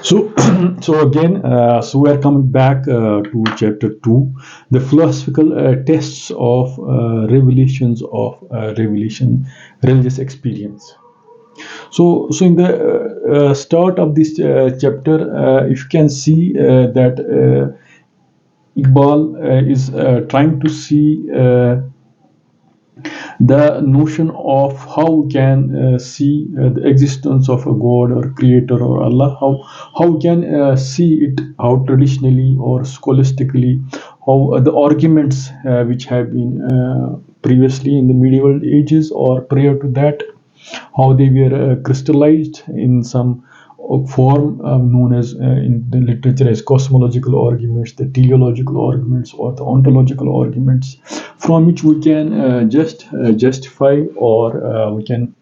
So, so again, so we are coming back to chapter 2, the philosophical tests of revelations of religious experience. So in the start of this chapter, if you can see that Iqbal is trying to see the notion of how we can see the existence of a God or creator or Allah, how we can see it, how traditionally or scholastically, how the arguments which have been previously in the medieval ages or prior to that, how they were crystallized in some form known as in the literature as cosmological arguments, the teleological arguments, or the ontological arguments, from which we can just justify or we can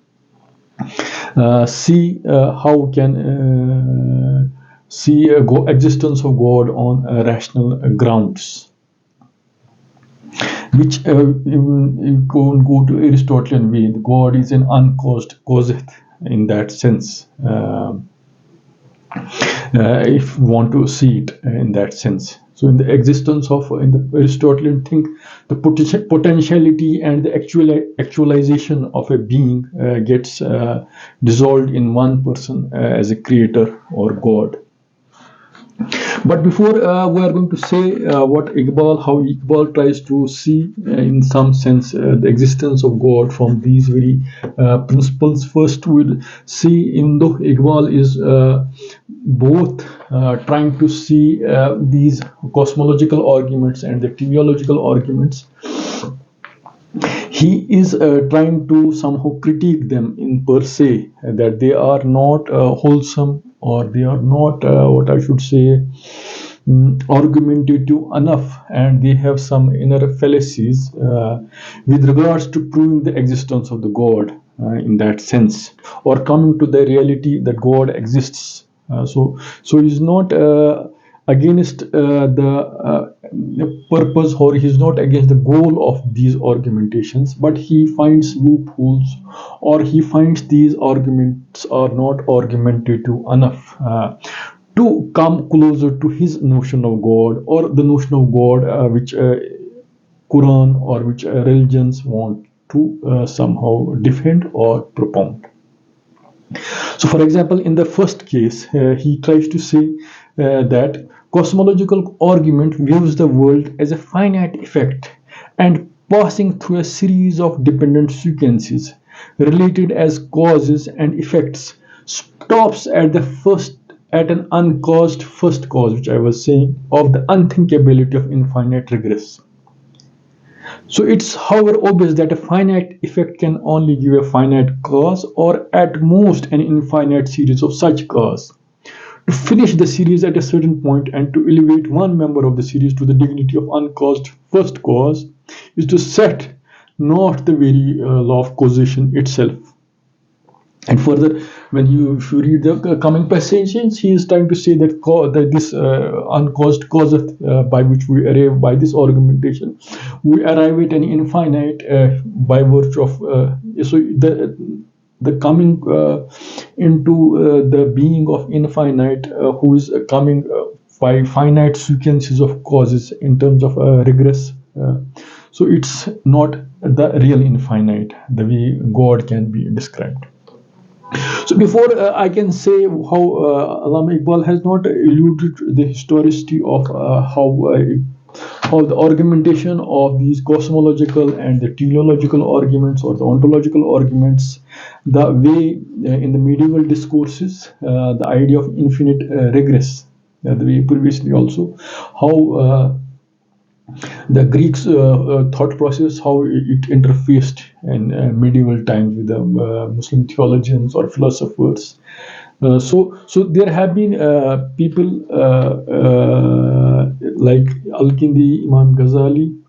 see how we can see existence of God on rational grounds, which go to Aristotelian way. God is an uncaused causeth in that sense. If you want to see it in that sense. So in the existence of, in the Aristotelian think, the potentiality and the actualization of a being gets dissolved in one person as a creator or God. But before we are going to say how Iqbal tries to see in some sense the existence of God from these very principles. First, we'll see, even though Iqbal is both trying to see these cosmological arguments and the teleological arguments, he is trying to somehow critique them in per se, that they are not wholesome, or they are not what I should say argumentative enough, and they have some inner fallacies with regards to proving the existence of the God in that sense, or coming to the reality that God exists. So he's not against the purpose, or he's not against the goal of these argumentations, but he finds loopholes, or he finds these arguments are not argumentative enough to come closer to his notion of God, or the notion of God which Quran or which religions want to somehow defend or propound. So, for example, in the first case, he tries to say that cosmological argument views the world as a finite effect and passing through a series of dependent sequences related as causes and effects, stops at an uncaused first cause, which I was saying, of the unthinkability of infinite regress. So it's, however, obvious that a finite effect can only give a finite cause, or at most an infinite series of such causes. To finish the series at a certain point and to elevate one member of the series to the dignity of uncaused first cause is to set not the very law of causation itself. And further, when if you read the coming passages, he is trying to say that this uncaused causeth, by which we arrive by this argumentation, we arrive at an infinite by virtue of so the coming into the being of infinite, who is coming by finite sequences of causes in terms of regress. So it's not the real infinite, the way God can be described. So before I can say how Allama Iqbal has not alluded to the historicity of how the argumentation of these cosmological and the teleological arguments or the ontological arguments, the way in the medieval discourses, the idea of infinite regress, the way previously also, how the Greeks' thought process, how it interfaced in medieval times with the Muslim theologians or philosophers. So there have been people like Al-Kindi, Imam Ghazali,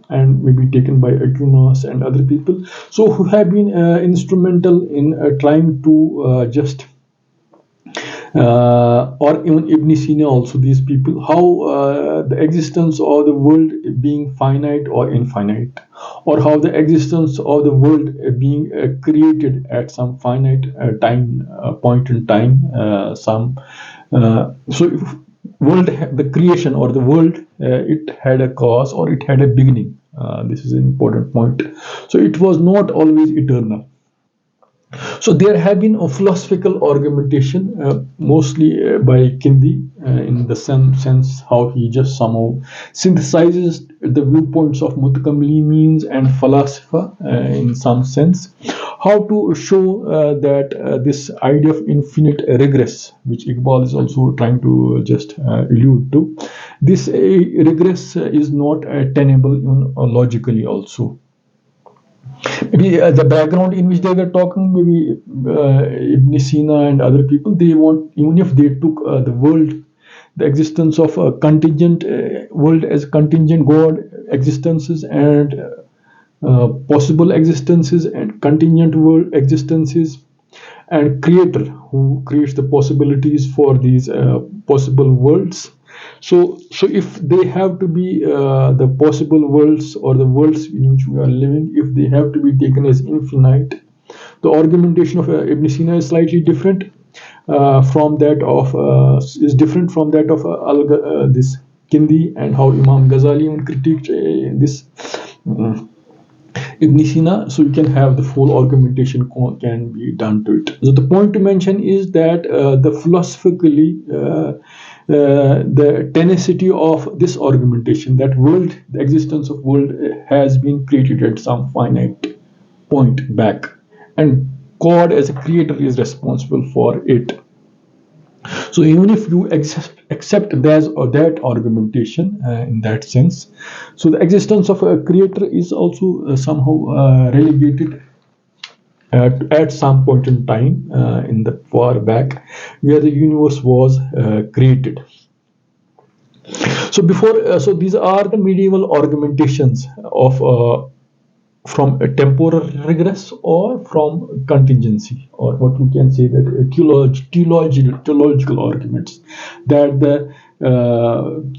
and maybe taken by Aquinas and other people, so who have been instrumental in trying to just or even Ibn Sina also, these people, how the existence of the world being finite or infinite, or how the existence of the world being created at some finite point in time, some So if the creation or the world, it had a cause or it had a beginning. This is an important point. So it was not always eternal. So there have been a philosophical argumentation, mostly by Kindi, in the sense how he just somehow synthesizes the viewpoints of Mutakallimeens and Falasifa in some sense, how to show that this idea of infinite regress, which Iqbal is also trying to just allude to, this regress is not tenable even logically also. Maybe the background in which they were talking, maybe Ibn Sina and other people, they want, even if they took the world, the existence of a contingent world as contingent God existences and possible existences and contingent world existences, and creator who creates the possibilities for these possible worlds. So if they have to be the possible worlds or the worlds in which we are living, if they have to be taken as infinite, the argumentation of Ibn Sina is slightly different from that of is different from that of this Kindi, and how Imam Ghazali even critiqued this Ibn Sina. So you can have the full argumentation can be done to it. So the point to mention is that the philosophically the tenacity of this argumentation, that world, the existence of world has been created at some finite point back, and God as a creator is responsible for it. So even if you accept that argumentation in that sense, so the existence of a creator is also somehow relegated at some point in time in the far back where the universe was created. So so these are the medieval argumentations of from a temporal regress or from contingency, or what we can say that theological arguments, that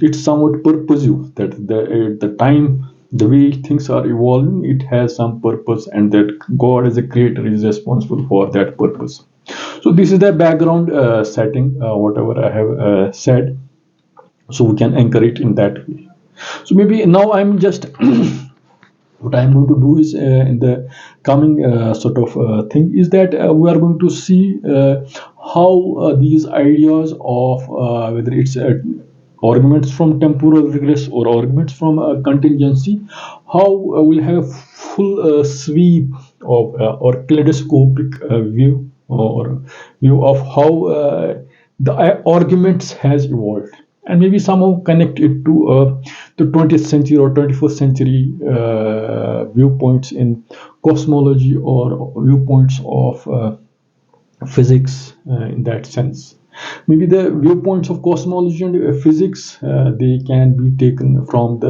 it's somewhat purposive, that the time, the way things are evolving, it has some purpose, and that God as a creator is responsible for that purpose. So this is the background setting, whatever I have said, so we can anchor it in that way. So maybe now I'm just what I'm going to do is in the coming sort of thing is that we are going to see how these ideas of whether it's arguments from temporal regress or arguments from contingency, how we'll have full sweep of or kaleidoscopic view of how the arguments has evolved, and maybe somehow connect it to the 20th century or 21st century viewpoints in cosmology or viewpoints of physics in that sense. Maybe the viewpoints of cosmology and physics, they can be taken from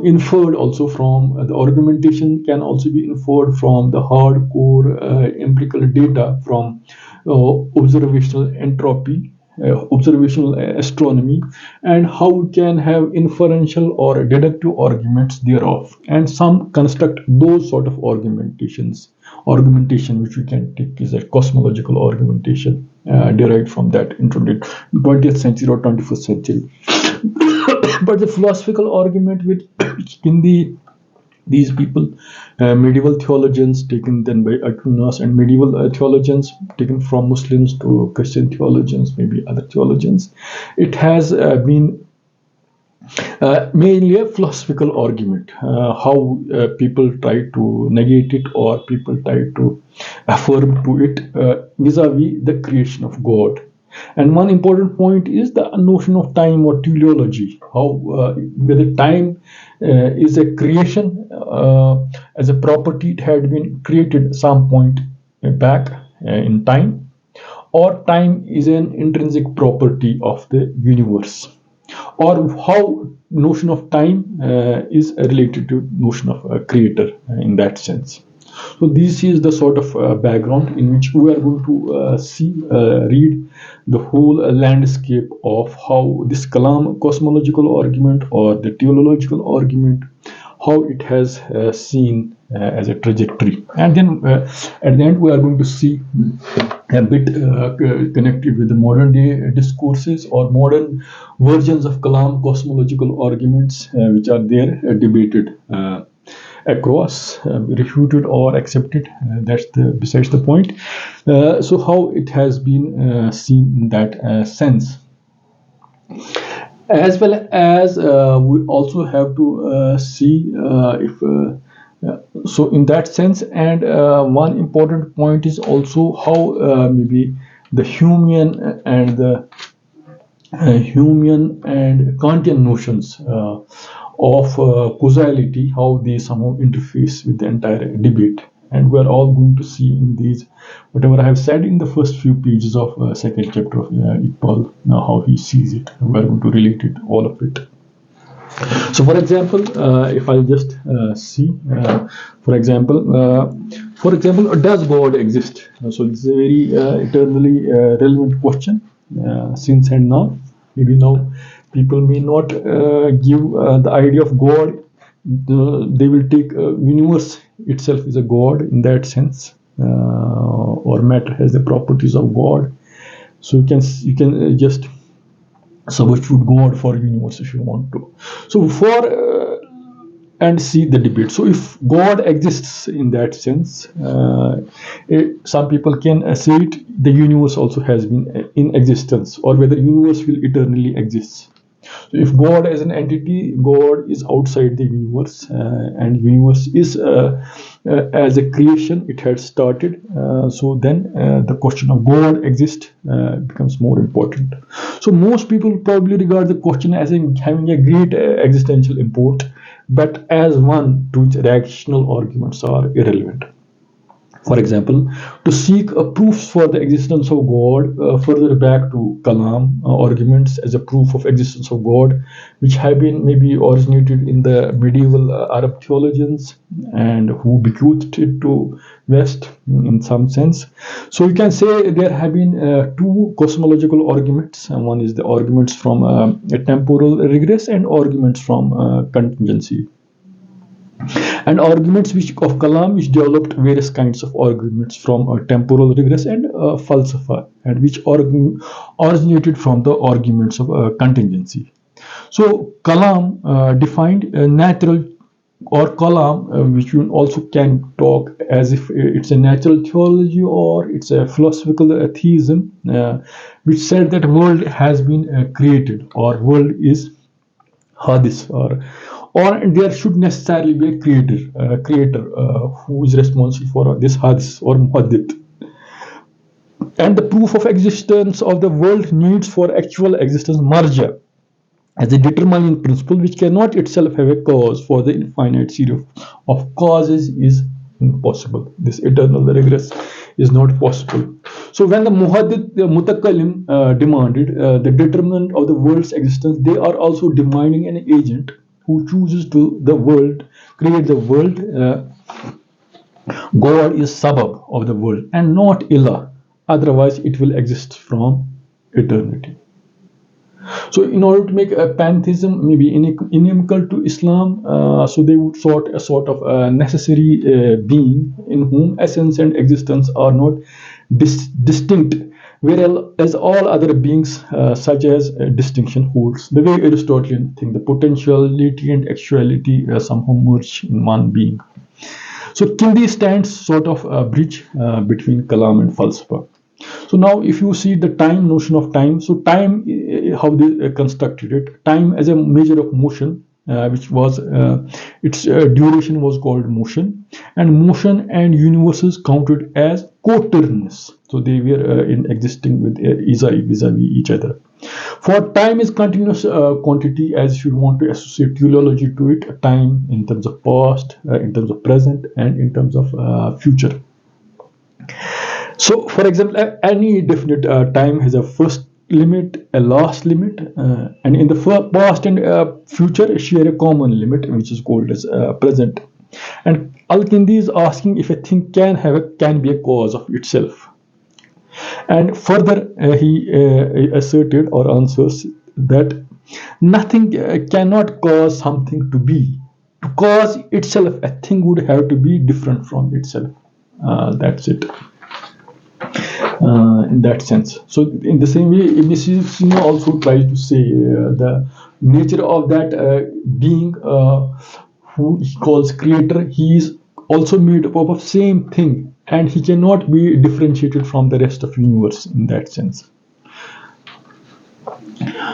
inferred also from the argumentation can also be inferred from the hardcore empirical data from observational entropy, observational astronomy, and how we can have inferential or deductive arguments thereof, and some construct those sort of argumentation which we can take is a cosmological argumentation derived from that in 20th century or 21st century. But the philosophical argument which in these people, medieval theologians taken then by Aquinas, and medieval theologians taken from Muslims to Christian theologians, maybe other theologians, it has been mainly a philosophical argument, how people try to negate it or people try to affirm to it vis-a-vis the creation of God. And one important point is the notion of time or teleology, how whether time is a creation as a property, it had been created at some point back in time, or time is an intrinsic property of the universe, or how notion of time is related to notion of a creator in that sense. So this is the sort of background in which we are going to read the whole landscape of how this Kalam cosmological argument or the teleological argument, how it has seen as a trajectory. And then at the end we are going to see a bit connected with the modern day discourses or modern versions of Kalam cosmological arguments, which are there debated across, refuted or accepted. That's besides the point. So how it has been seen in that sense, as well as we also have to see if so in that sense. And one important point is also how maybe the Humean and Kantian notions of causality, how they somehow interface with the entire debate. And we're all going to see in these, whatever I have said in the first few pages of second chapter of Iqbal, how he sees it. We're going to relate it, all of it. So, for example, if I'll just see, for example, does God exist? So, this is a very eternally relevant question since and now. Maybe now people may not give the idea of God. They will take universe itself is a God in that sense, or matter has the properties of God. So you can just substitute God for universe if you want to. So and see the debate. So if God exists in that sense, some people can say it, the universe also has been in existence, or whether universe will eternally exist. So if God as an entity, God is outside the universe, and universe is as a creation, it had started. So then the question of God exist becomes more important. So most people probably regard the question as having a great existential import, but as one to which rational arguments are irrelevant. For example, to seek proofs for the existence of God, further back to Kalam arguments as a proof of existence of God, which have been maybe originated in the medieval Arab theologians and who bequeathed it to West in some sense. So you can say there have been two cosmological arguments. One is the arguments from a temporal regress and arguments from contingency. And arguments of Kalam, which developed various kinds of arguments from temporal regress and falsafa, and which originated from the arguments of contingency. So Kalam defined natural, or Kalam, which you also can talk as if it's a natural theology or it's a philosophical theism, which said that world has been created, or world is hadis, or there should necessarily be a creator who is responsible for this hadis or muhaddith. And the proof of existence of the world needs for actual existence marja as a determining principle which cannot itself have a cause, for the infinite series of causes is impossible. This eternal regress is not possible. So when the muhaddith, the mutakallim demanded the determinant of the world's existence, they are also demanding an agent who chooses to create the world. God is sabab of the world and not ilah. Otherwise, it will exist from eternity. So in order to make a pantheism maybe inimical to Islam, so they would sort a sort of a necessary being in whom essence and existence are not distinct, whereas all other beings such as distinction holds. The way Aristotelian think, the potentiality and actuality somehow merge in one being. So Kindi stands sort of a bridge between Kalam and Falsafa. So now if you see the time, notion of time, so time, how they constructed it, time as a measure of motion, which was its duration was called motion, and motion and universes counted as quaternions. So they were in existing with vis-a-vis each other. For time is continuous quantity, as you want to associate teleology to it, time in terms of past, in terms of present, and in terms of future. So, for example, any definite time has a first limit, a last limit, and in the past and future share a common limit, which is called as present. And Al-Kindi is asking if a thing can be a cause of itself. And further, he asserted or answers that nothing cannot cause something to be. To cause itself, a thing would have to be different from itself. That's it. In that sense. So, in the same way, Ibn Sina also tries to say the nature of that being who he calls creator, he is also made up of same thing, and he cannot be differentiated from the rest of universe in that sense.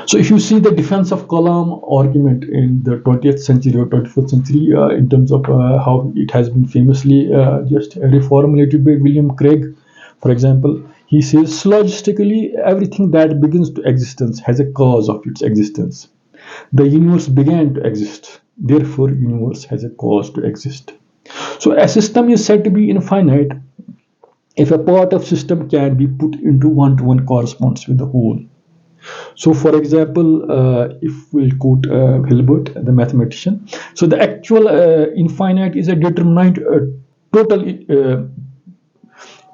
So if you see the defense of Kalam argument in the 20th century or 21st century, in terms of how it has been famously just reformulated by William Craig, for example, he says syllogistically everything that begins to existence has a cause of its existence. The universe began to exist, therefore universe has a cause to exist. So a system is said to be infinite if a part of system can be put into one-to-one corresponds with the whole. So, for example, if we'll quote Hilbert, the mathematician, so the actual infinite is a determinate total.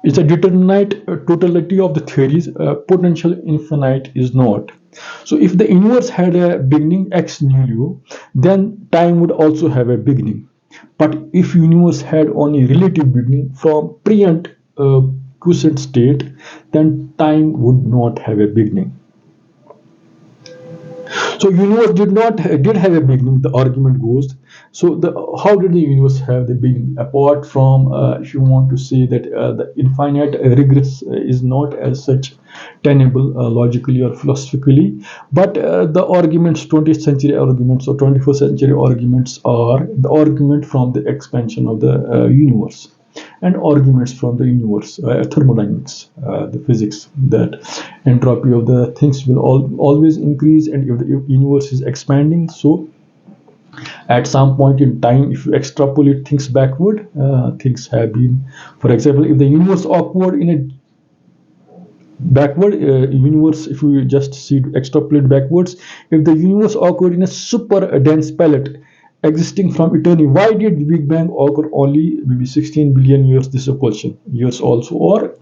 It's a determinate totality of the theories. Potential infinite is not. So, if the universe had a beginning ex nihilo, then time would also have a beginning. But if universe had only relative beginning from pre-and quiescent state, then time would not have a beginning. So universe did have a beginning. The argument goes. So how did the universe have the beginning? Apart from if you want to say that the infinite regress is not as such tenable logically or philosophically, but the arguments, 20th century arguments or 21st century arguments are the argument from the expansion of the universe, and arguments from the universe, thermodynamics, the physics, that entropy of the things will always increase, and if the universe is expanding, so at some point in time, if you extrapolate things backward, things have been, for example, if the universe occurred in a backward universe, if we just see extrapolate backwards, if the universe occurred in a super dense palette existing from eternity, why did the Big Bang occur only maybe 16 billion years? This is a question. Years also, or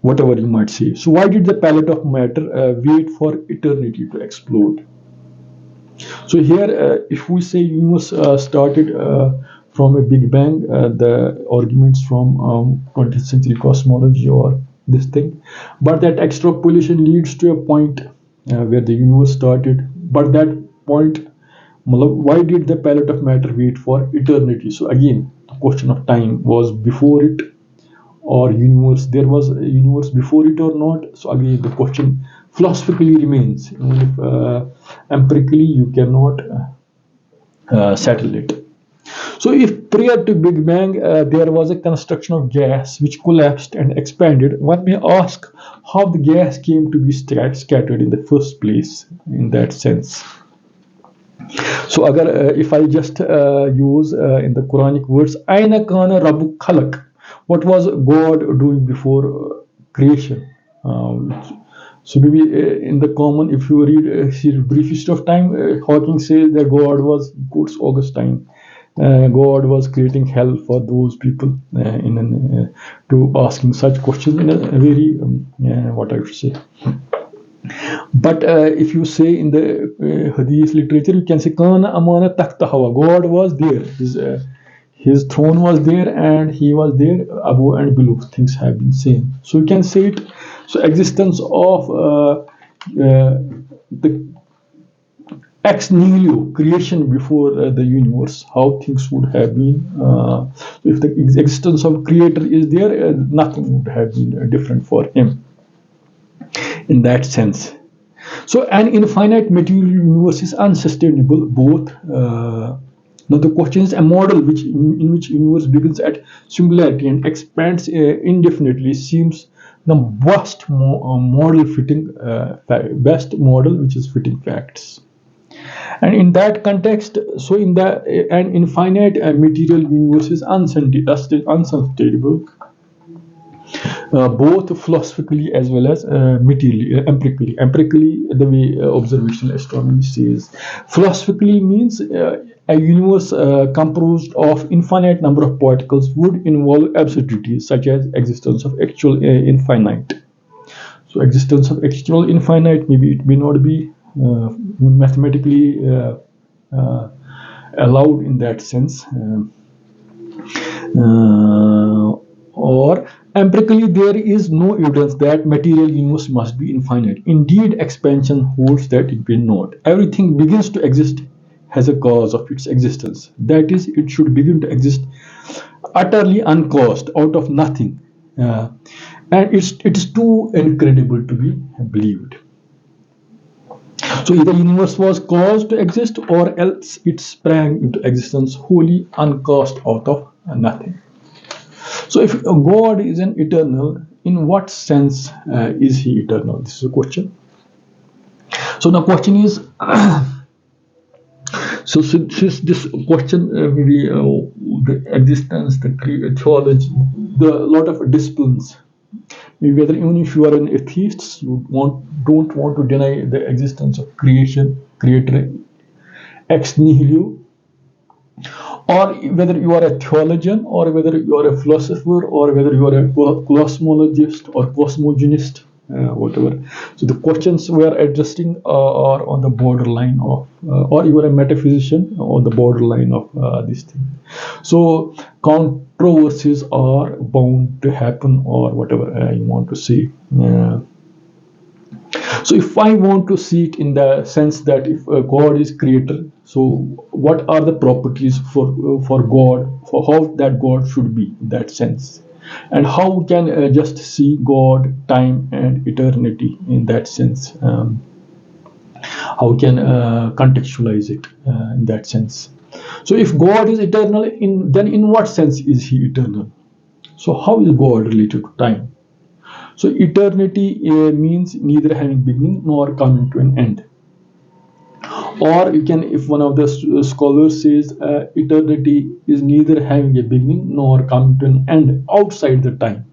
whatever you might say. So why did the palette of matter wait for eternity to explode? So here, if we say universe started from a Big Bang, the arguments from 20th century cosmology or this thing, but that extrapolation leads to a point where the universe started, but that point, why did the palette of matter wait for eternity? So again, the question of time was before it, or universe, there was a universe before it or not. So again, the question philosophically remains, even if empirically you cannot settle it. So if prior to Big Bang there was a construction of gas which collapsed and expanded, one may ask how the gas came to be scattered in the first place in that sense. So if I just use in the Quranic words, Aina kana Rabbuk khalaq, what was God doing before creation? So maybe in the common, if you read his briefest of time, Hawking says that God was, quotes Augustine, God was creating hell for those people to asking such questions in a very what I should say. But if you say in the Hadith literature, you can say Kana amana takhta hawa. God was there. His throne was there, and he was there above and below. Things have been seen. So you can say it. So existence of the ex nihilo creation before the universe, how things would have been. If the existence of creator is there, nothing would have been different for him in that sense. So an infinite material universe is unsustainable. Both now the question is a model in which universe begins at singularity and expands indefinitely seems the best model fitting best model which is fitting facts. And in that context, so in an infinite material universe is unsustainable, both philosophically as well as materially, empirically. Empirically, the way observational astronomy says. Philosophically means a universe composed of infinite number of particles would involve absurdities such as existence of actual infinite. So existence of actual infinite, maybe it may not be mathematically allowed in that sense. Or empirically, there is no evidence that material universe must be infinite. Indeed, expansion holds that it will not. Everything begins to exist has a cause of its existence. That is, it should begin to exist utterly uncaused, out of nothing. And it is too incredible to be believed. So either universe was caused to exist, or else it sprang into existence wholly uncaused out of nothing. So if God is an eternal, in what sense is he eternal? This is a question. So the question is, so since this question maybe the existence, the theology, the lot of disciplines, maybe whether even if you are an atheist, you don't want to deny the existence of creator ex nihilo, or whether you are a theologian, or whether you are a philosopher, or whether you are a cosmologist or cosmogenist, whatever. So the questions we are addressing are on the borderline of, or you are a metaphysician on the borderline of this thing. So controversies are bound to happen, or whatever you want to say. So if I want to see it in the sense that if God is creator, so what are the properties for God, for how that God should be in that sense, and how we can just see God, time, and eternity in that sense. How we can contextualize it in that sense. So if God is eternal, then in what sense is he eternal? So how is God related to time? So eternity means neither having beginning nor coming to an end. Or you can, if one of the scholars says eternity is neither having a beginning nor coming to an end outside the time.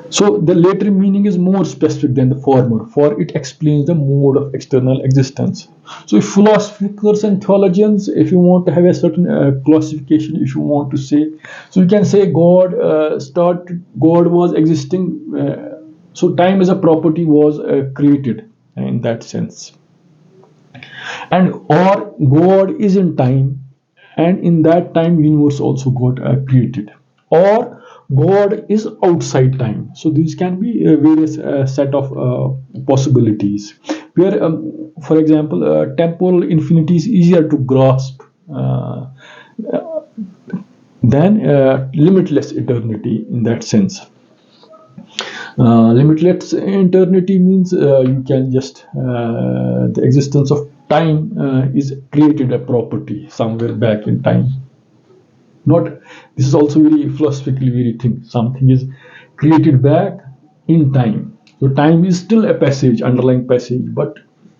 So the latter meaning is more specific than the former, for it explains the mode of external existence. So if philosophers and theologians, if you want to have a certain classification, if you want to say, so you can say God God was existing, so time as a property was created in that sense. And or God is in time, and in that time universe also got created, or God is outside time. So these can be various set of possibilities where for example temporal infinity is easier to grasp than limitless eternity in that sense. Limitless eternity means you can just the existence of time is created a property somewhere back in time. Not, this is also very philosophically very thing. Something is created back in time. So time is still a passage, underlying passage, but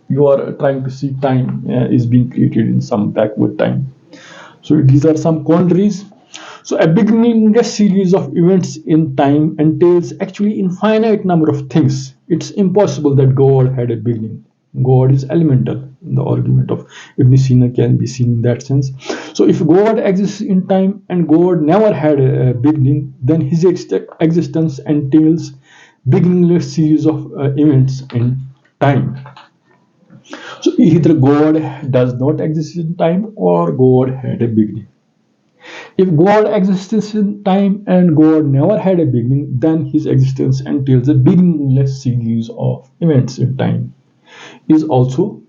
you are trying to see time is being created in some backward time. So these are some quandaries. So a beginningless series of events in time entails actually infinite number of things. It's impossible that God had a beginning. God is elemental. The argument of Ibn Sina can be seen in that sense. So if God exists in time and God never had a beginning, then his existence entails beginningless series of events in time. So either God does not exist in time, or God had a beginning. If God exists in time and God never had a beginning, then his existence entails a beginningless series of events in time. It also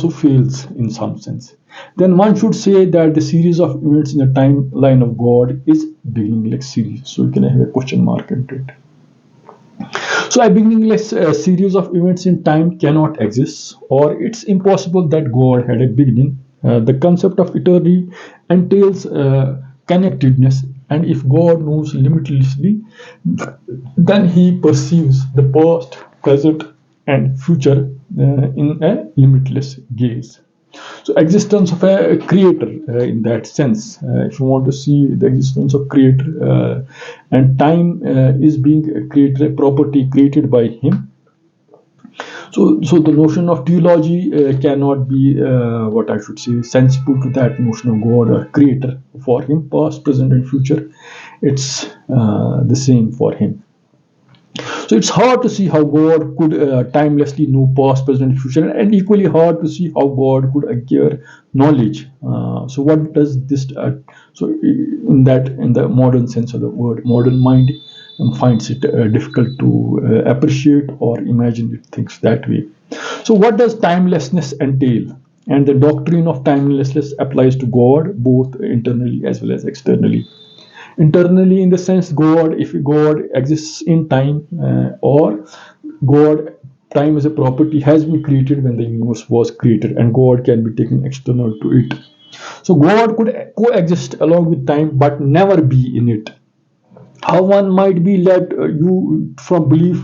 fails in some sense. Then one should say that the series of events in the timeline of God is beginningless series. So you can have a question mark into it. So a beginningless series of events in time cannot exist, or it's impossible that God had a beginning. The concept of eternity entails connectedness, and if God knows limitlessly, then he perceives the past, present, and future in a limitless gaze. So existence of a creator in that sense, if you want to see the existence of creator, and time is being created, a property created by him. So the notion of theology cannot be what I should say sensible to that notion of God or creator for him, past, present, and future. It's the same for him. So it's hard to see how God could timelessly know past, present, future, and equally hard to see how God could acquire knowledge. So what does this? So in the modern sense of the word, modern mind finds it difficult to appreciate or imagine things that way. So what does timelessness entail? And the doctrine of timelessness applies to God both internally as well as externally. Internally, in the sense God, if God exists in time, or God, time as a property has been created when the universe was created, and God can be taken external to it. So God could coexist along with time but never be in it. How one might be led you from belief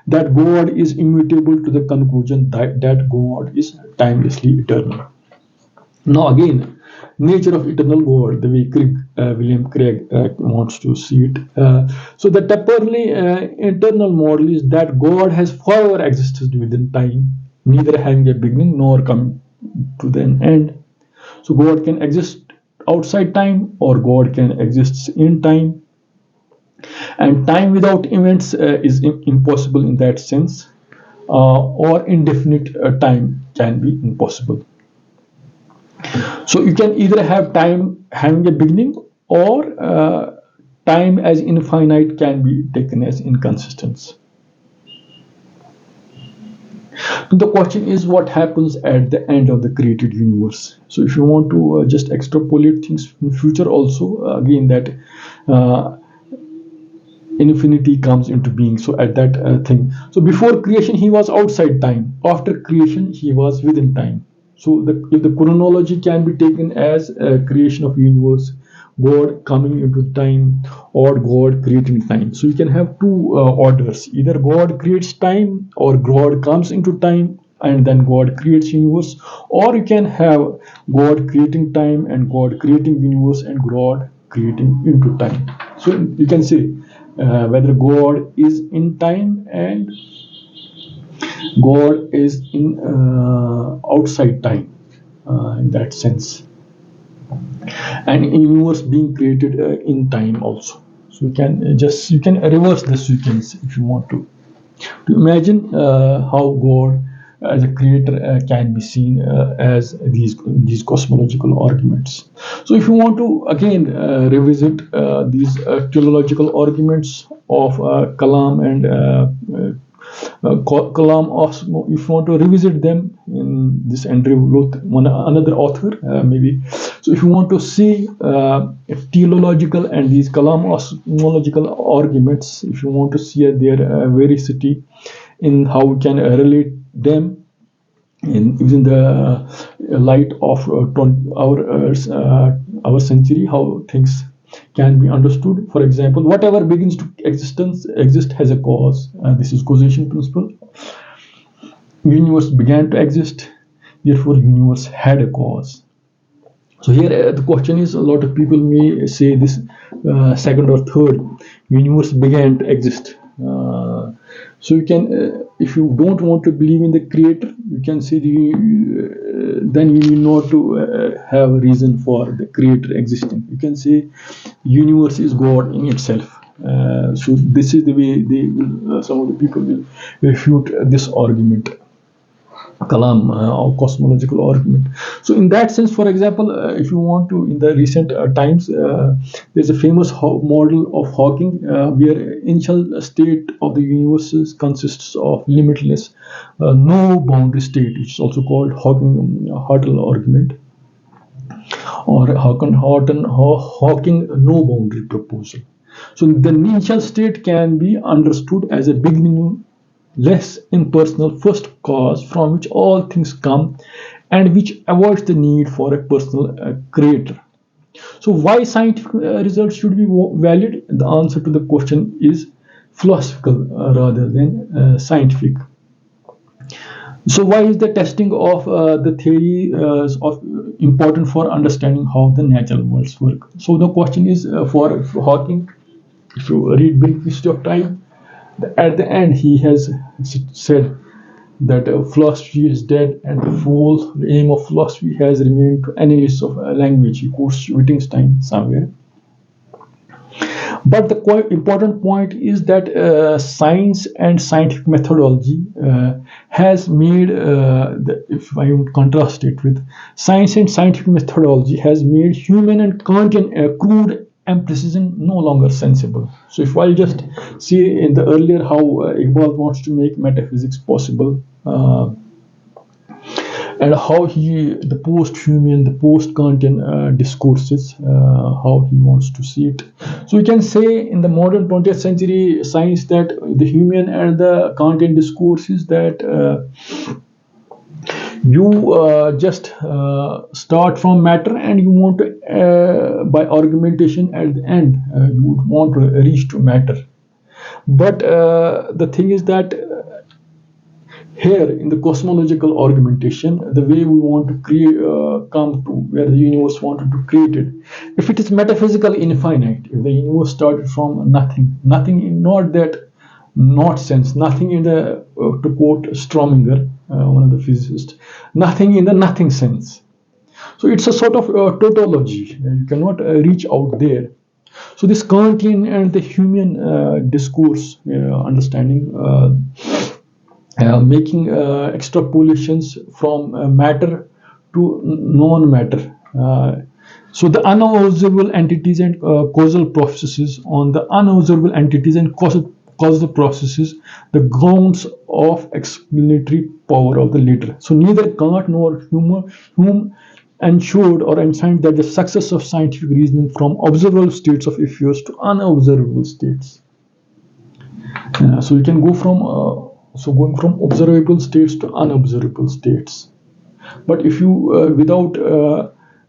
that God is immutable to the conclusion that God is timelessly eternal. Now again, nature of eternal God, the way William Craig wants to see it. So the temporally eternal model is that God has forever existed within time, neither having a beginning nor come to an end. So God can exist outside time, or God can exist in time, and time without events is impossible in that sense, or indefinite time can be impossible. So you can either have time having a beginning, or time as infinite can be taken as inconsistent. The question is what happens at the end of the created universe. So if you want to just extrapolate things in future also, again that uh, infinity comes into being. So at that thing, so before creation he was outside time, after creation he was within time. So if the chronology can be taken as a creation of universe, God coming into time, or God creating time. So you can have two orders: either God creates time, or God comes into time and then God creates universe, or you can have God creating time and God creating universe and God creating into time. So you can say whether God is in time and God is in outside time, in that sense, and universe being created in time also. So you can reverse the sequence if you want to imagine how God as a creator can be seen as these cosmological arguments. So if you want to again revisit these teleological arguments of Kalam and Kalam, also, if you want to revisit them in this Andrew Luth, another author, maybe. So, if you want to see teleological and these Kalam cosmological arguments, if you want to see their veracity in how we can relate them in using the light of our century, how things can be understood. For example, whatever begins to exist has a cause. This is causation principle. Universe began to exist, therefore universe had a cause. So here the question is, a lot of people may say this second or third, universe began to exist. So you can, if you don't want to believe in the creator, you can say then you need not to have a reason for the creator existing. You can say universe is God in itself. So this is the way they will, some of the people will refute this argument. Kalam or cosmological argument. So, in that sense, for example, if you want to, in the recent times, there's a famous model of Hawking where initial state of the universe consists of limitless, no boundary state, which is also called Hawking-Hartle argument, or Hawking no boundary proposal. So, the initial state can be understood as a beginning less impersonal first cause from which all things come and which avoids the need for a personal creator. So why scientific results should be valid? The answer to the question is philosophical rather than scientific. So why is the testing of the theory of important for understanding how the natural worlds work? So the question is for Hawking, if you read Brief History of Time, at the end he has said that philosophy is dead and the full aim of philosophy has remained to analysis of language. He quotes Wittgenstein somewhere. But the important point is that science and scientific methodology has made, if I contrast it with science and scientific methodology, has made human and Kantian crude empiricism no longer sensible. So if I just see in the earlier how Iqbal wants to make metaphysics possible, and how the post-human, the post-Kantian discourses, how he wants to see it. So we can say in the modern 20th century science that the human and the Kantian discourses that you just start from matter and you want to, by argumentation at the end, you would want to reach to matter. But the thing is that here in the cosmological argumentation, the way we want to create, come to where the universe wanted to create it, if it is metaphysically infinite, if the universe started from nothing, nothing in not that not sense, nothing in the, to quote Strominger, one of the physicists, nothing in the nothing sense. So it's a sort of tautology. You cannot reach out there. So this Kantian and the human discourse understanding, making extrapolations from matter to non-matter. So the unobservable entities and causal processes on the unobservable entities and causal processes, the grounds of explanatory power of the latter. So neither Kant nor Hume ensured or enshrined that the success of scientific reasoning from observable states of affairs to unobservable states. So we can go from going from observable states to unobservable states. But if you without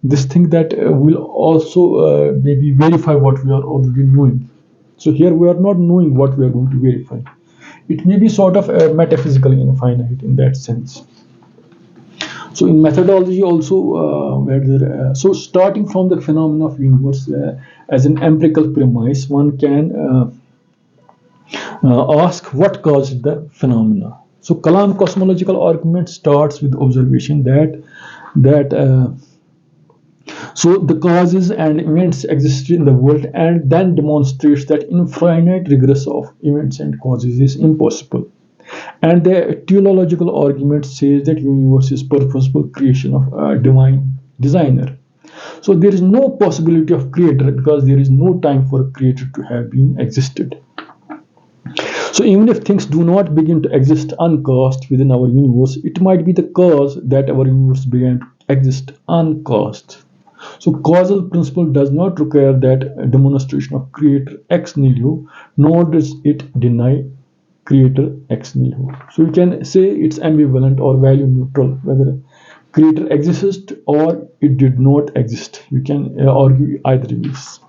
this thing that will also maybe verify what we are already knowing. So here we are not knowing what we are going to verify. It may be sort of metaphysically infinite in that sense. So in methodology also, so starting from the phenomena of universe as an empirical premise, one can ask what caused the phenomena. So Kalam cosmological argument starts with observation that so the causes and events exist in the world, and then demonstrates that infinite regress of events and causes is impossible. And the teleological argument says that universe is purposeful creation of a divine designer. So there is no possibility of creator because there is no time for a creator to have been existed. So even if things do not begin to exist uncaused within our universe, it might be the cause that our universe began to exist uncaused. So causal principle does not require that demonstration of creator ex nihilo, nor does it deny creator ex nihilo. So you can say it's ambivalent or value neutral, whether creator exists or it did not exist. You can argue either ways.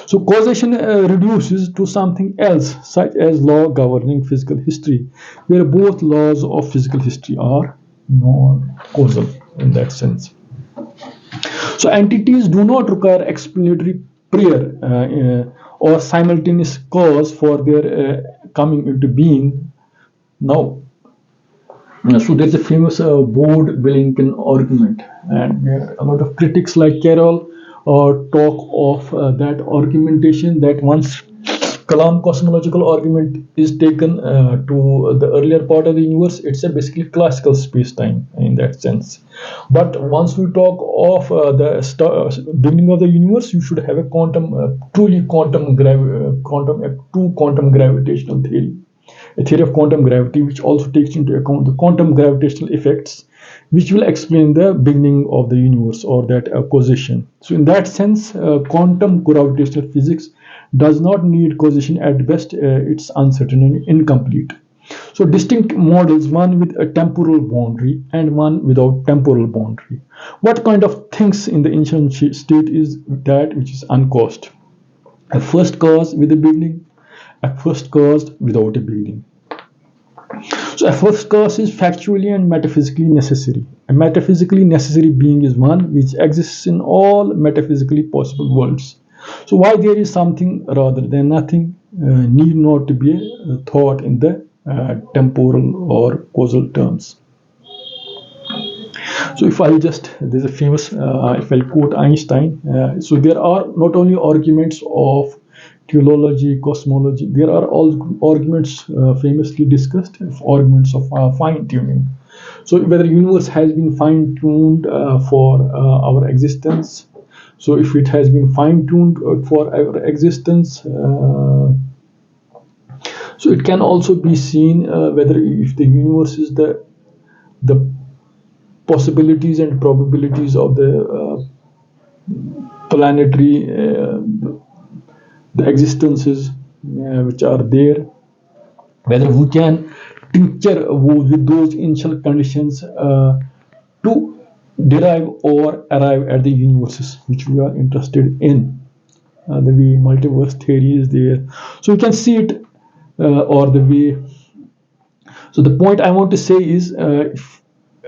So causation reduces to something else, such as law governing physical history, where both laws of physical history are non-causal in that sense. So entities do not require explanatory prior or simultaneous cause for their coming into being. Now, so there's a famous Bode-Billington argument, and a lot of critics like Carroll talk of that argumentation that once Kalam cosmological argument is taken to the earlier part of the universe, it's a basically classical space-time in that sense. But once we talk of the beginning of the universe, you should have a true quantum gravitational theory, a theory of quantum gravity, which also takes into account the quantum gravitational effects, which will explain the beginning of the universe or that causation. So in that sense, quantum gravitational physics does not need causation. At best, it's uncertain and incomplete. So distinct models, one with a temporal boundary and one without temporal boundary. What kind of things in the ancient state is that which is uncaused? A first cause with a beginning, a first cause without a beginning. So a first cause is factually and metaphysically necessary. A metaphysically necessary being is one which exists in all metaphysically possible worlds. So why there is something rather than nothing need not to be thought in the temporal or causal terms. So if I there's a famous, if I quote Einstein, so there are not only arguments of teleology, cosmology. There are all arguments famously discussed, arguments of fine tuning. So whether universe has been fine tuned for our existence. So if it has been fine tuned for our existence, so it can also be seen whether if the universe is the possibilities and probabilities of the planetary the existences which are there, whether we can tincture with those initial conditions to derive or arrive at the universes which we are interested in. The way multiverse theory is there, so you can see it, or the way. So the point I want to say is, if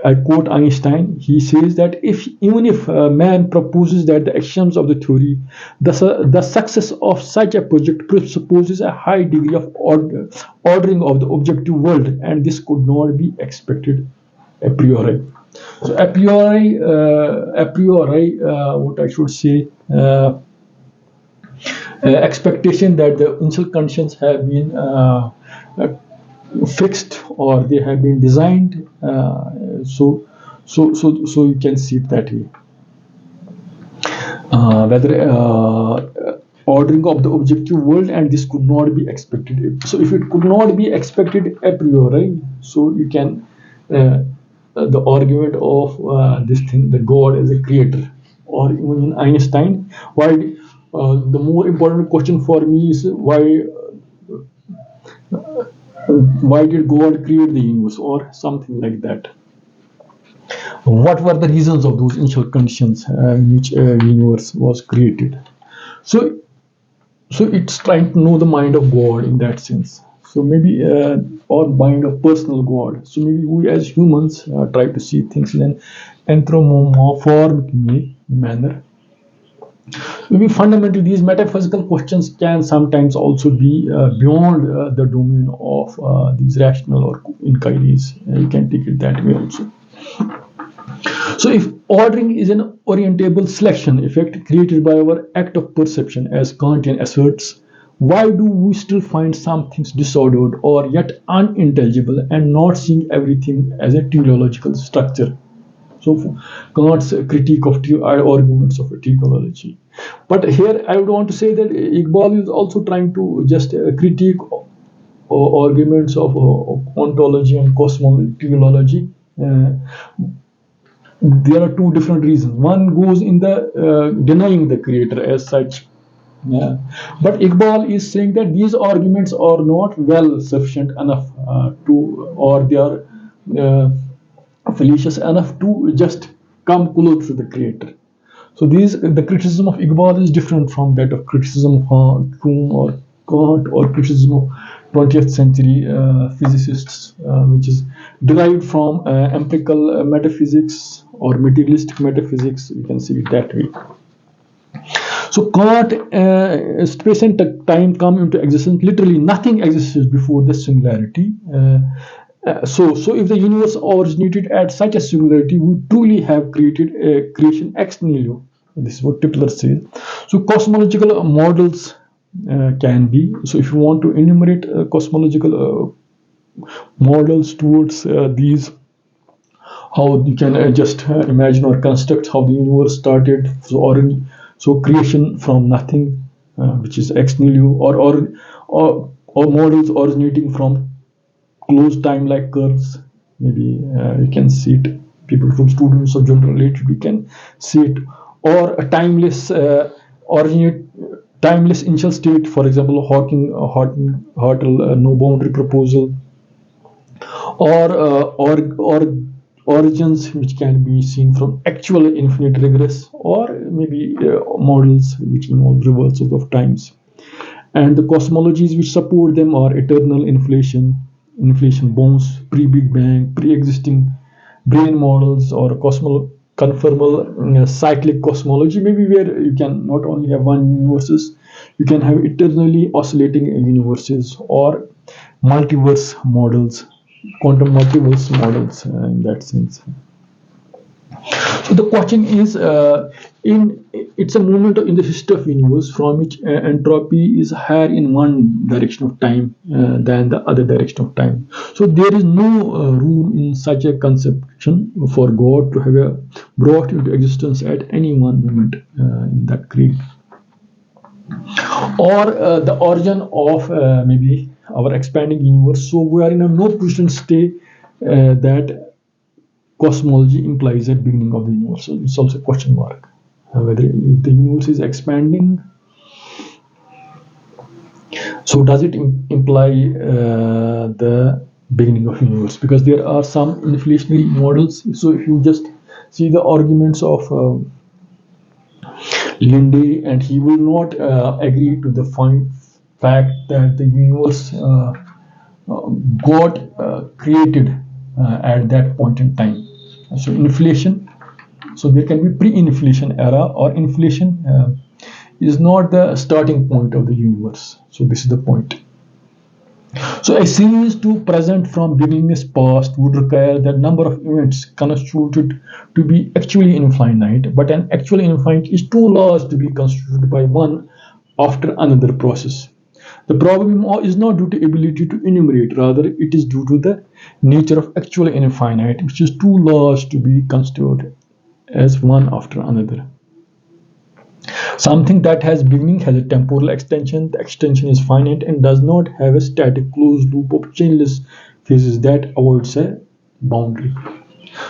I quote Einstein, he says that even if man proposes that the axioms of the theory, the success of such a project presupposes a high degree of ordering of the objective world, and this could not be expected a priori. So a priori, what I should say, expectation that the initial conditions have been fixed or they have been designed, so you can see it that way, whether ordering of the objective world, and this could not be expected. So if it could not be expected a priori, so you can the argument of this thing, the God as a creator, or even in Einstein, why the more important question for me is why did God create the universe, or something like that. What were the reasons of those initial conditions in which universe was created? So, so it's trying to know the mind of God in that sense. So maybe or mind of personal God. So maybe we as humans try to see things in an anthropomorphic manner. Maybe fundamentally, these metaphysical questions can sometimes also be beyond the domain of these rational or inquiries. You can take it that way also. So, if ordering is an orientable selection effect created by our act of perception, as Kantian asserts, why do we still find some things disordered or yet unintelligible and not seeing everything as a teleological structure? So Kant's critique of arguments of teleology. But here I would want to say that Iqbal is also trying to just critique arguments of ontology and cosmology. There are two different reasons. One goes in the denying the creator as such. Yeah. But Iqbal is saying that these arguments are not well sufficient enough or they are fallacious enough to just come close to the creator. So the criticism of Iqbal is different from that of criticism of Hume or Kant or criticism of 20th century physicists, which is derived from empirical metaphysics or materialistic metaphysics. You can see it that way. So Kant, space and time come into existence. Literally, nothing existed before the singularity. So if the universe originated at such a singularity, we truly have created a creation ex nihilo. This is what Tipler says. So cosmological models can be. So if you want to enumerate cosmological models towards these, how you can just imagine or construct how the universe started. So creation from nothing, which is ex nihilo, or models originating from closed time-like curves. Maybe you can see it. People from students of general relativity can see it, or a timeless timeless initial state. For example, Hartle no boundary proposal, or origins which can be seen from actual infinite regress, or maybe models which involve reversals of times. And the cosmologies which support them are eternal inflation bounds, pre-Big Bang, pre-existing brain models, or conformal cyclic cosmology, maybe where you can not only have one universes, you can have eternally oscillating universes, or multiverse models, quantum multiverse models in that sense. So the question is, in it's a moment in the history of universe from which entropy is higher in one direction of time than the other direction of time. So there is no room in such a conception for God to have brought into existence at any one moment in that creed, or the origin of maybe our expanding universe. So we are in a no position to say that cosmology implies a beginning of the universe. So it's also a question mark whether if the universe is expanding. So does it imply the beginning of universe? Because there are some inflationary models. So if you just see the arguments of Linde, and he will not agree to the fact that the universe got created at that point in time. So inflation. So there can be pre-inflation era, or inflation is not the starting point of the universe. So this is the point. So a series to present from beginningless past would require the number of events constituted to be actually infinite, but an actual infinite is too large to be constituted by one after another process. The problem is not due to ability to enumerate, rather it is due to the nature of actual infinite, which is too large to be considered as one after another. Something that has beginning has a temporal extension. The extension is finite and does not have a static closed loop of chainless phases that avoids a boundary.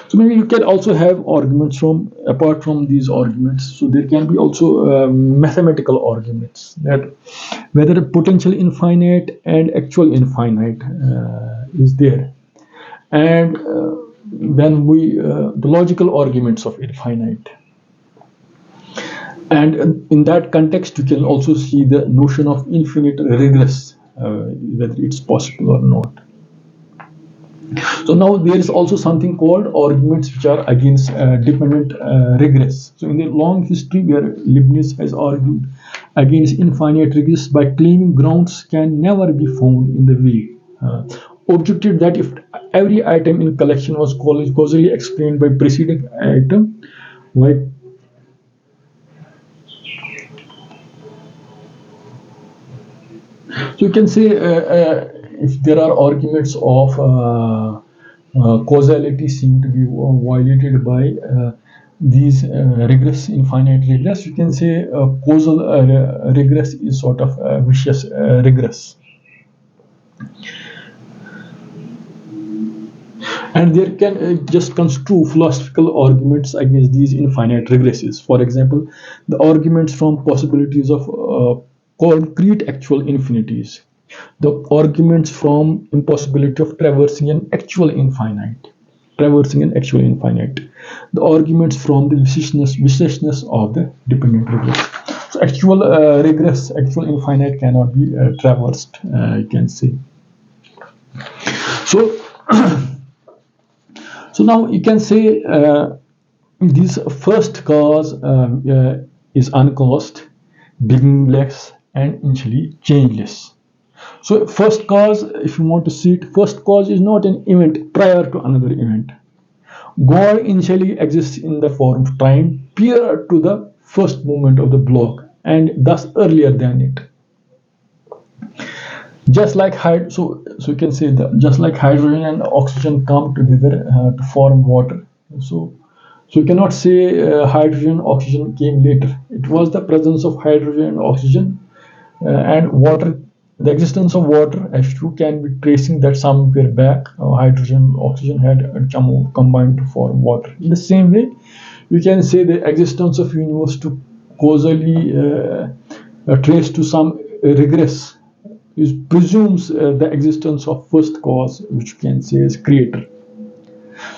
So maybe you can also have arguments from apart from these arguments. So there can be also mathematical arguments that whether potential infinite and actual infinite is there, and then the logical arguments of infinite. And in that context, you can also see the notion of infinite regress, whether it's possible or not. So now there is also something called arguments which are against dependent regress. So in the long history where Leibniz has argued against infinite regress by claiming grounds can never be found in the way, objected that if every item in collection was causally explained by preceding item, like so you can say if there are arguments of causality seem to be violated by these infinite regress, you can say causal regress is sort of vicious regress. And there can just construe philosophical arguments against these infinite regresses. For example, the arguments from possibilities of concrete actual infinities, the arguments from impossibility of traversing an actual infinite, the arguments from the viciousness of the dependent regress. So actual infinite cannot be traversed, you can say. So so now you can say this first cause is uncaused, beginningless, and initially changeless. So first cause, if you want to see it, first cause is not an event prior to another event. God initially exists in the form of time prior to the first movement of the block, and thus earlier than it. Just like so you can say that just like hydrogen and oxygen come together to form water. So you cannot say hydrogen oxygen came later. It was the presence of hydrogen and oxygen and water. The existence of water, H2, can be tracing that somewhere back. Hydrogen oxygen had combined to form water. In the same way, we can say the existence of universe to causally trace to some regress. It presumes the existence of first cause, which you can say is creator.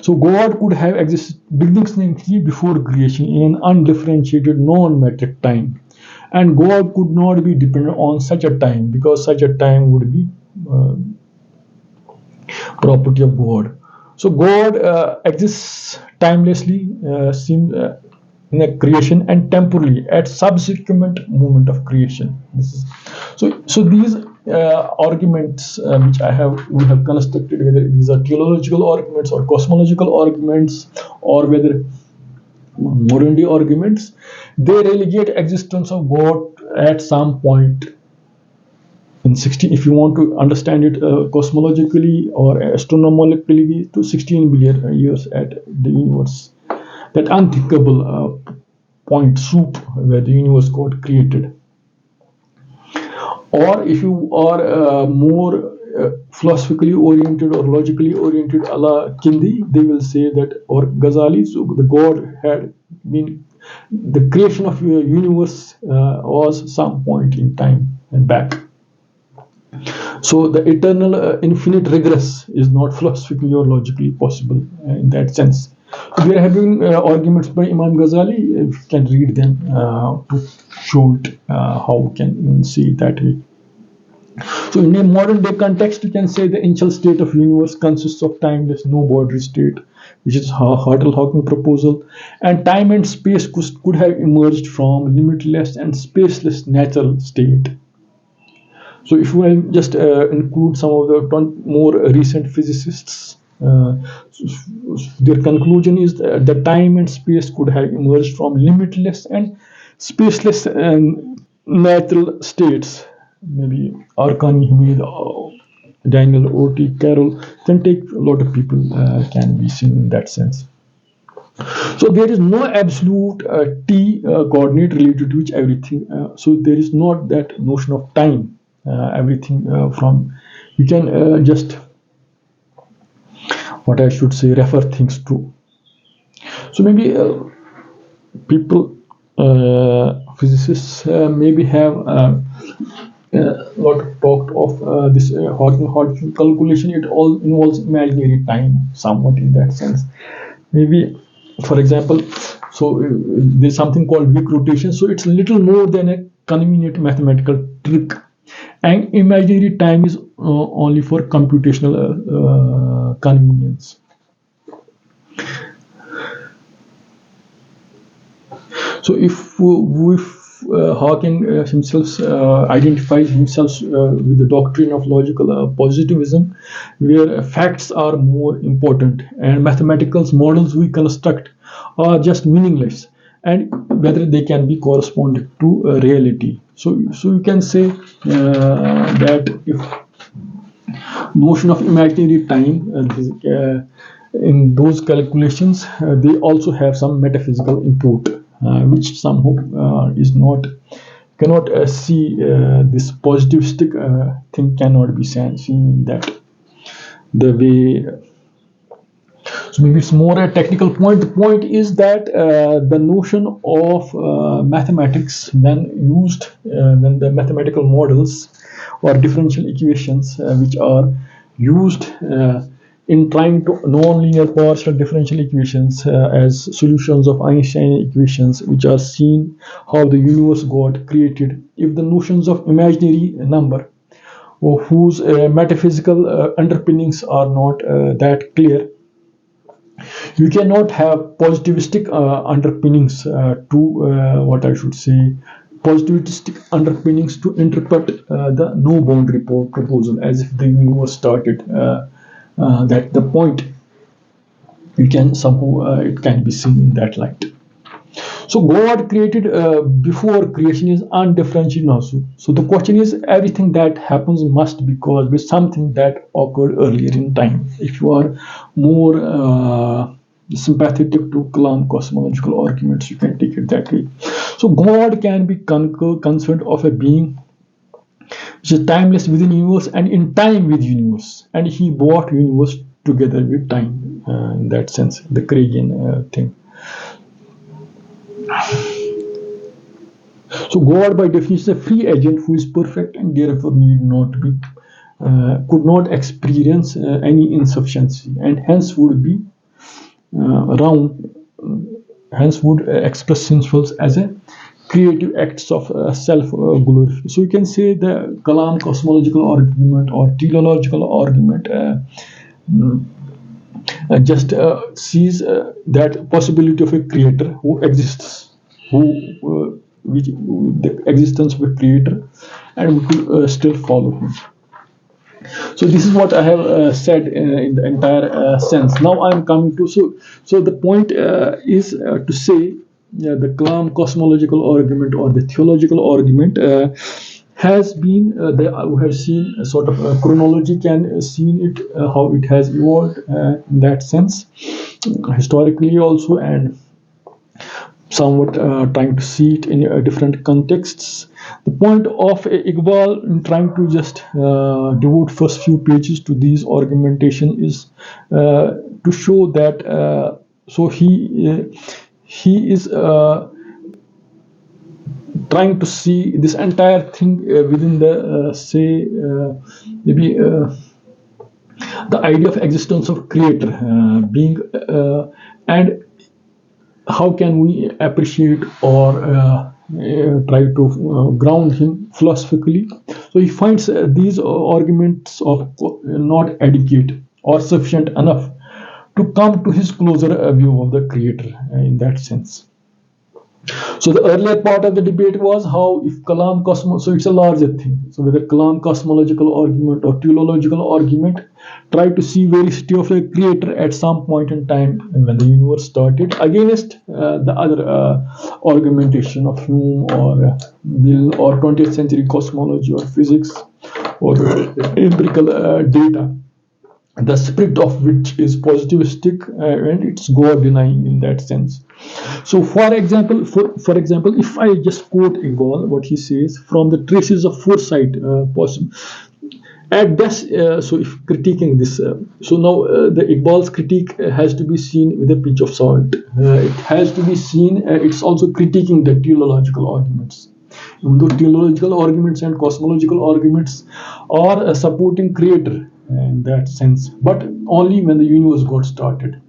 So God could have existed beginninglessly before creation in an undifferentiated non-metric time, and God could not be dependent on such a time, because such a time would be property of God. So God exists timelessly, in a creation and temporally at subsequent moment of creation. So these arguments which we have constructed, whether these are theological arguments or cosmological arguments, or whether modern day arguments, they relegate existence of God at some point in 16, if you want to understand it cosmologically or astronomically, to 16 billion years at the universe, that unthinkable point soup where the universe got created. Or if you are more philosophically oriented or logically oriented, a la Kindi, they will say that, or Ghazali, so the God had been, the creation of your universe was some point in time and back. So the eternal infinite regress is not philosophically or logically possible in that sense. So we are having arguments by Imam Ghazali. If you can read them to show it, how can you see it that way. So in a modern day context, you can say the initial state of universe consists of timeless, no boundary state, which is Hartle-Hawking proposal, and time and space could have emerged from limitless and spaceless natural state. So if we just include some of the more recent physicists, their conclusion is that time and space could have emerged from limitless and spaceless natural states. Maybe Arkani Hamid, Daniel O.T. Carroll can take a lot of people can be seen in that sense. So there is no absolute t coordinate related to which everything. So there is not that notion of time. Everything from you can just what I should say refer things to. So maybe people physicists maybe have lot talked of this Hawking calculation. It all involves imaginary time somewhat in that sense. Maybe for example, so there's something called weak rotation, so it's little more than a convenient mathematical trick, and imaginary time is only for computational convenience. So if Hawking himself identifies himself with the doctrine of logical positivism, where facts are more important and mathematical models we construct are just meaningless, and whether they can be corresponded to reality. So you can say that if notion of imaginary time in those calculations, they also have some metaphysical input, which somehow is not cannot see this positivistic thing cannot be seen in that the way. So maybe it's more a technical point. The point is that the notion of mathematics, when used, when the mathematical models or differential equations which are used in trying to non-linear partial differential equations as solutions of Einstein equations, which are seen how the universe got created. If the notions of imaginary number or whose metaphysical underpinnings are not that clear, you cannot have positivistic underpinnings to what I should say, positivistic underpinnings to interpret the no boundary proposal as if the universe started. That the point you can somehow it can be seen in that light. So God created before creation is undifferentiated also. So the question is, everything that happens must be caused by something that occurred earlier in time. If you are more sympathetic to Kalam cosmological arguments, you can take it that way. So God can be concerned of a being which is timeless within universe and in time with universe, and he brought universe together with time in that sense, the Craigian thing. So God by definition is a free agent who is perfect and therefore need not be could not experience any insufficiency, and hence would be hence would express himself as a creative acts of self glorification. So you can say the Kalam cosmological argument or teleological argument just sees that possibility of a creator who exists, which the existence of a creator, and we could still follow him. So this is what I have said in the entire sense. Now I am coming to, so the point is to say the Kalam cosmological argument or the theological argument has been we have seen a sort of a chronology, can seen it how it has evolved in that sense historically also, and somewhat trying to see it in different contexts. The point of Iqbal in trying to just devote first few pages to these argumentation is to show that so he is trying to see this entire thing within the say maybe the idea of existence of creator being and how can we appreciate or try to ground him philosophically. So he finds these arguments of not adequate or sufficient enough to come to his closer view of the creator in that sense. So the earlier part of the debate was how if Kalam cosmos, so it's a larger thing. So whether Kalam cosmological argument or teleological argument try to see veracity of the creator at some point in time when the universe started against the other argumentation of Hume or Mill or 20th century cosmology or physics or empirical data, the spirit of which is positivistic and it's God denying in that sense. So, for example, if I just quote Iqbal, what he says from the traces of foresight possible. At best, so if critiquing this, so now the Iqbal's critique has to be seen with a pinch of salt. It has to be seen. It's also critiquing the teleological arguments. Even though teleological arguments and cosmological arguments are supporting creator in that sense, but only when the universe got started.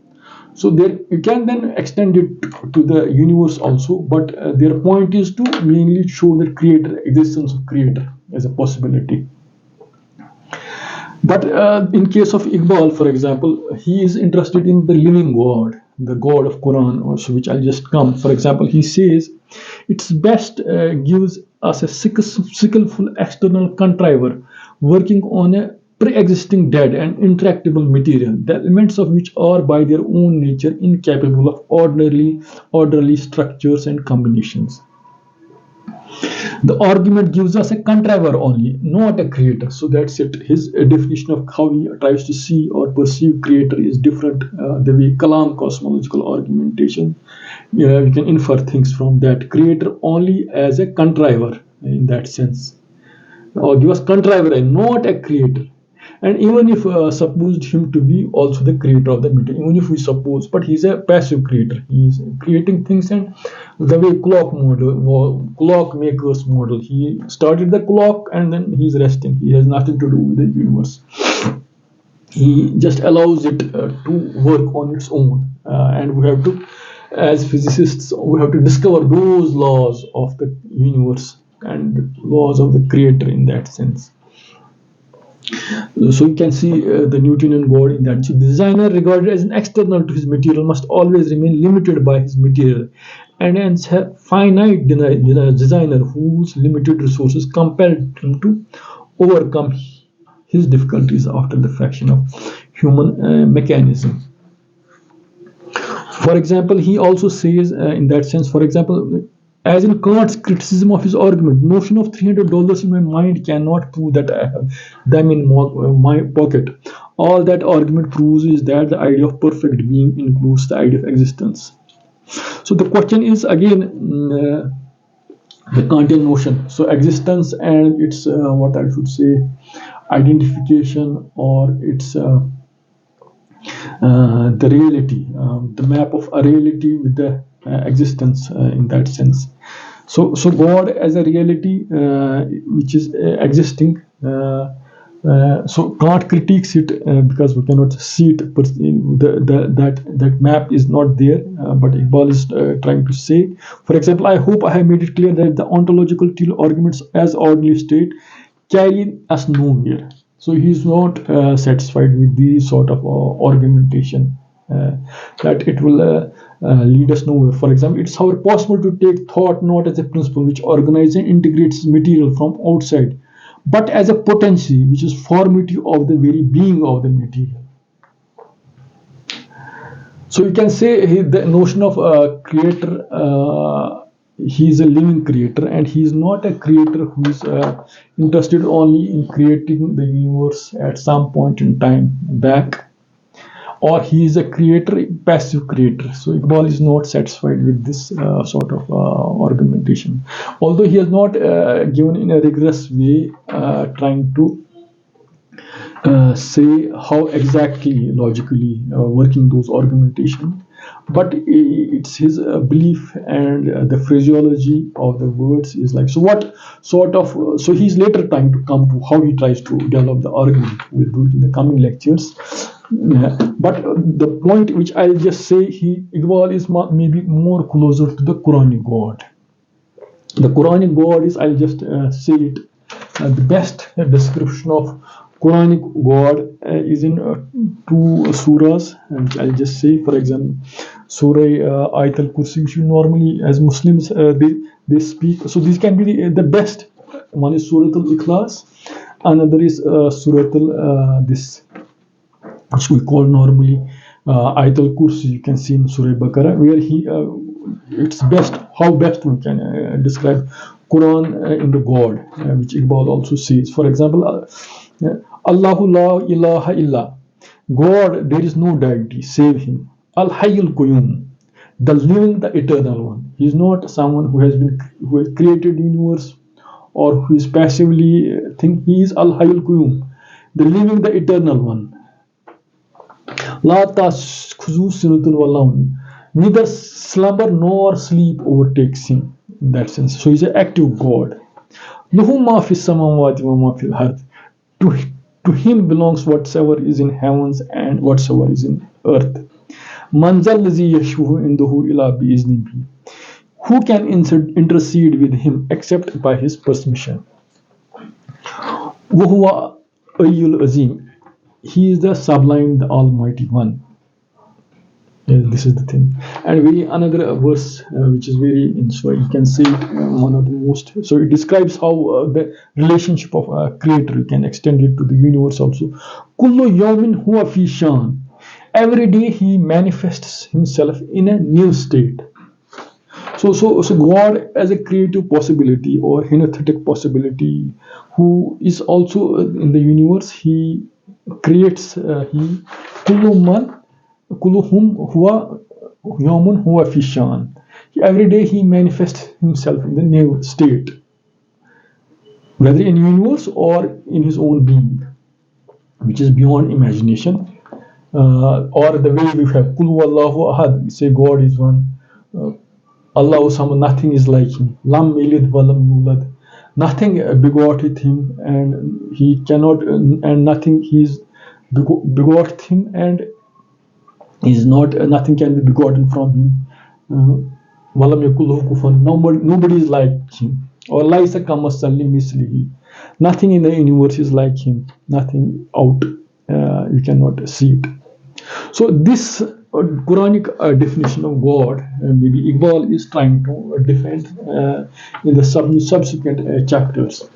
So there you can then extend it to the universe also, but their point is to mainly show the creator, existence of creator as a possibility. But in case of Iqbal, for example, he is interested in the living God, the God of Quran, also, which I'll just come. For example, he says, its best gives us a skillful external contriver working on a pre-existing dead and intractable material, the elements of which are by their own nature incapable of orderly structures and combinations. The argument gives us a contriver only, not a creator. So that's it. His definition of how he tries to see or perceive creator is different. The way Kalam cosmological argumentation, we can infer things from that. Creator only as a contriver in that sense. Or give us contriver and not a creator. And even if supposed him to be also the creator of the material, even if we suppose, but he's a passive creator, he's creating things. And the way clock makers model, he started the clock and then he's resting, he has nothing to do with the universe, he just allows it to work on its own, and we have to, as physicists, we have to discover those laws of the universe and laws of the creator in that sense. So you can see the Newtonian God in that. So the designer, regarded as an external to his material, must always remain limited by his material, and hence a finite designer whose limited resources compel him to overcome his difficulties after the fraction of human mechanism. For example, he also says in that sense, for example, as in Kant's criticism of his argument, notion of $300 in my mind cannot prove that I have them in my pocket. All that argument proves is that the idea of perfect being includes the idea of existence. So the question is again the Kantian notion. So existence and its what I should say identification or its the reality, the map of a reality with the existence in that sense. So God as a reality which is existing. So Kant critiques it because we cannot see it. That map is not there. But Iqbal is trying to say. For example, I hope I have made it clear that the ontological arguments, as ordinarily stated, carry us nowhere. So he's not satisfied with this sort of argumentation that it will lead us nowhere. For example, it's however possible to take thought not as a principle which organizes and integrates material from outside, but as a potency which is formative of the very being of the material. So you can say the notion of creator, he is a living creator, and he is not a creator who is interested only in creating the universe at some point in time back, or he is a creator, passive creator. So Iqbal is not satisfied with this sort of argumentation, although he has not given in a rigorous way trying to say how exactly logically working those argumentation, but it's his belief, and the phraseology of the words is like, so what sort of so he's later trying to come to how he tries to develop the argument. We'll do it in the coming lectures. But the point which I'll just say, Iqbal is maybe more closer to the Quranic God. The Quranic God is, I'll just say it, the best description of Quranic God is in two surahs, which I'll just say. For example, Surah Ayat al-Kursi, which we normally as Muslims they speak. So these can be the best. One is Surah al-Ikhlas, another is Surah this, which we call normally Ayat al-Kursi. You can see in Surah Baqarah, where it's best, how best we can describe Quran in the God, which Iqbal also says. For example, Allahu la ilaha illa, God, there is no deity save Him. Al Hayyul Qayyum, the living, the eternal one. He is not someone who has created the universe, or who is passively think. He is Al Hayyul Qayyum, the living, the eternal one. La ta'khudhuhu sinatun wa nawm, neither slumber nor sleep overtakes him. In that sense, so he's an active God. Lahu ma fis samawati wa ma fil ard. To him belongs whatsoever is in heavens and whatsoever is in earth. Manzal lazi yashfuhu indahu ila bi iznihi. Who can intercede with him except by his permission? Wahuwa ayyul azim. He is the sublime, the almighty one. This is the thing. And another verse which is very, so you can say one of the most. So it describes how the relationship of a creator, you can extend it to the universe also. Kullu yawmin huwa fi shan. Every day he manifests himself in a new state. So God as a creative possibility or henothetic possibility, who is also in the universe, he creates. Kulluhum huwa yawmun huwa fi shan. Every day he manifests himself in the new state, whether in universe or in his own being, which is beyond imagination. Or the way we have Kul Wallahu Ahad, we say God is one. Allahu Samad, nothing is like him. Lam yalid wa lam yulad, nothing begotteth him, and he cannot, and nothing he is begot him, and is not, nothing can be begotten from him. Walam yakulhu kufan, nobody is like him. Or laisa kamasalli mislihi, nothing in the universe is like him, nothing out, you cannot see it. So this Quranic definition of God, maybe Iqbal is trying to defend in the subsequent chapters,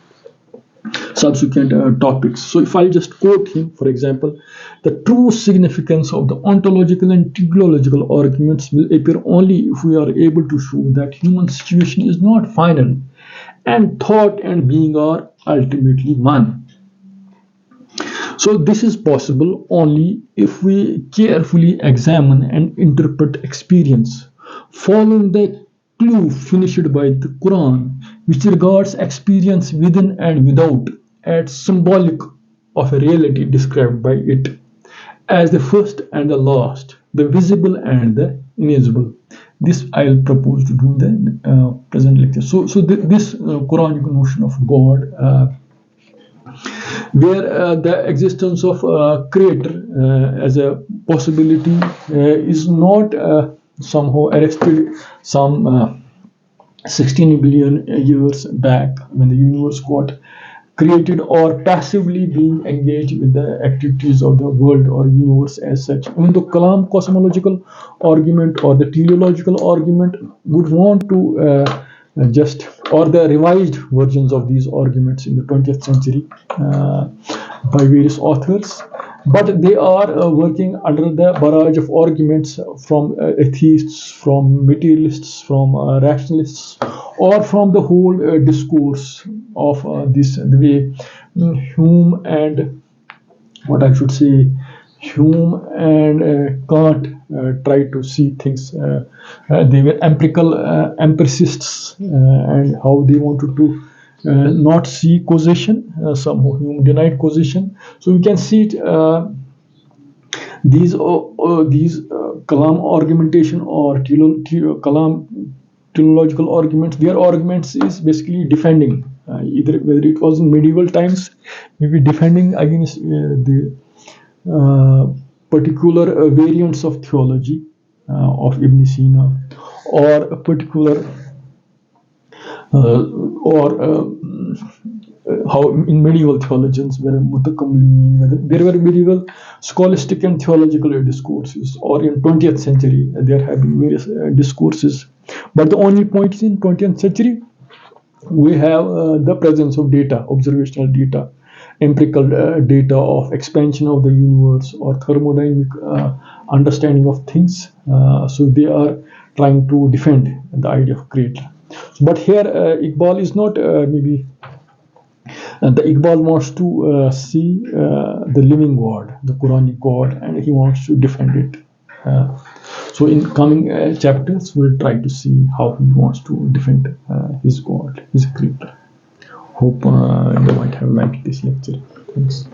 subsequent topics. So if I just quote him, for example, the true significance of the ontological and teleological arguments will appear only if we are able to show that human situation is not final, and thought and being are ultimately one. So this is possible only if we carefully examine and interpret experience, following the clue furnished by the Quran, which regards experience within and without as symbolic of a reality described by it as the first and the last, the visible and the invisible. This I will propose to do in the present lecture. So this Quranic notion of God, where the existence of creator as a possibility is not somehow arrested some 16 billion years back when the universe got created, or passively being engaged with the activities of the world or universe as such. Even the Kalam cosmological argument or the teleological argument would want to just or the revised versions of these arguments in the 20th century by various authors, but they are working under the barrage of arguments from atheists, from materialists, from rationalists, or from the whole discourse of the way Hume and what I should say, Hume and Kant tried to see things. They were empiricists, and how they wanted to not see causation. Somehow Hume denied causation. So we can see it. These Kalam argumentation or Kalam teleological arguments. Their arguments is basically defending either whether it was in medieval times, maybe defending against the particular variants of theology of Ibn Sina, or a particular or how in medieval theologians were mutakamlimin, whether there were medieval scholastic and theological discourses, or in 20th century there have been various discourses. But the only point is in 20th century we have the presence of data, observational data, empirical data of expansion of the universe or thermodynamic understanding of things. So they are trying to defend the idea of creator. But here Iqbal is not maybe the Iqbal wants to see the living God, the Quranic God, and he wants to defend it. So in coming chapters, we'll try to see how he wants to defend his God, his creator. Hope you might have liked this lecture. Thanks.